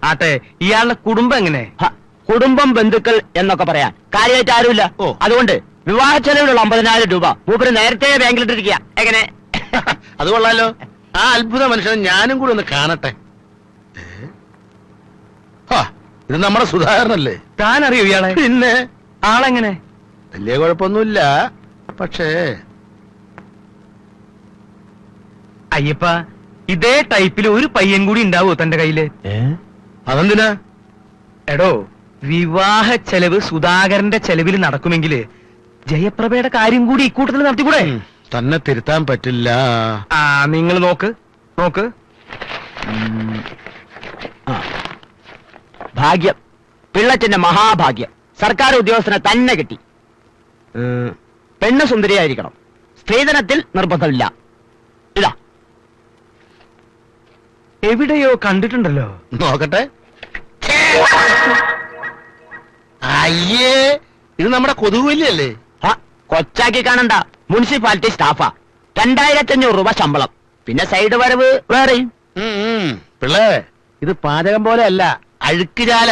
ആട്ടെ, ഇയാളുടെ കുടുംബം എങ്ങനെ? കുടുംബം, ബന്ധുക്കൾ എന്നൊക്കെ പറയാൻ കാര്യമായിട്ട് ആരുമില്ല. അതുകൊണ്ട് വിവാഹ ചെലവിലുള്ള 50,000 രൂപ മൂപ്പര് നേരത്തെ ബാങ്കിലിട്ടിരിക്കുക. എങ്ങനെ? അത് കൊള്ളാലോ. ആ അത്ഭുത മനുഷ്യനെ ഞാനും കൂടി ഒന്ന് കാണട്ടെ. ഇത് നമ്മുടെ സുധാകരനല്ലേ? താൻ അറിയോ ഇയാളെ? പിന്നെ ആളെങ്ങനെ? വലിയ കുഴപ്പമൊന്നുമില്ല. പക്ഷേ അയ്യപ്പ, ഇതേ ടൈപ്പിൽ ഒരു പയ്യൻ കൂടി ഉണ്ടാവോ തന്റെ കയ്യില്? അതെന്തിനാ? എടോ, വിവാഹ ചെലവ് സുധാകരന്റെ ചെലവിൽ നടക്കുമെങ്കില് ജയപ്രഭയുടെ കാര്യം കൂടി ഇക്കൂട്ടത്തിൽ നടത്തിക്കൂടെ? തന്നെ തിരുത്താൻ പറ്റില്ല. ആ, നിങ്ങൾ നോക്ക്. ഭാഗ്യം, പിള്ളച്ചന്റെ മഹാഭാഗ്യം. സർക്കാർ ഉദ്യോഗസ്ഥനെ തന്നെ കിട്ടി. പെണ്ണ് സുന്ദരിയായിരിക്കണം. സ്ത്രീധനത്തിൽ നിർബന്ധമില്ല. ഇതാ. എവിടെയോ കണ്ടിട്ടുണ്ടല്ലോ. നോക്കട്ടെ. അയ്യേ, ഇത് നമ്മുടെ കൊതുകുവല്ലിയല്ലേ? കൊച്ചാക്കി കാണണ്ട, മുനിസിപ്പാലിറ്റി സ്റ്റാഫാ. 2,500 രൂപ ശമ്പളം, പിന്നെ സൈഡ് വരവ് വേറെയും. പിള്ളേ, ഇത് പാചകം പോലെ അല്ല, അഴുക്കുചാല.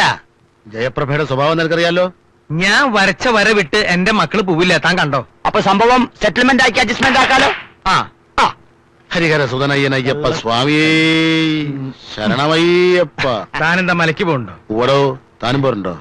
ജയപ്രഭയുടെ സ്വഭാവം നിനക്കറിയാലോ. ഞാൻ വരച്ച വര വിട്ട് എന്റെ മക്കള് പോവില്ല, താൻ കണ്ടോ? അപ്പൊ സംഭവം സെറ്റിൽമെന്റ് ആക്കി അഡ്ജസ്റ്റ്മെന്റ് ആക്കാലോ. ഹരിഹര സുതനയ്യനയ്യപ്പ സ്വാമിയേ ശരണമയ്യപ്പ. താനെന്താ മലയ്ക്ക് പോകണ്ടോ? ഓടോ, താനും പോരുണ്ടോ?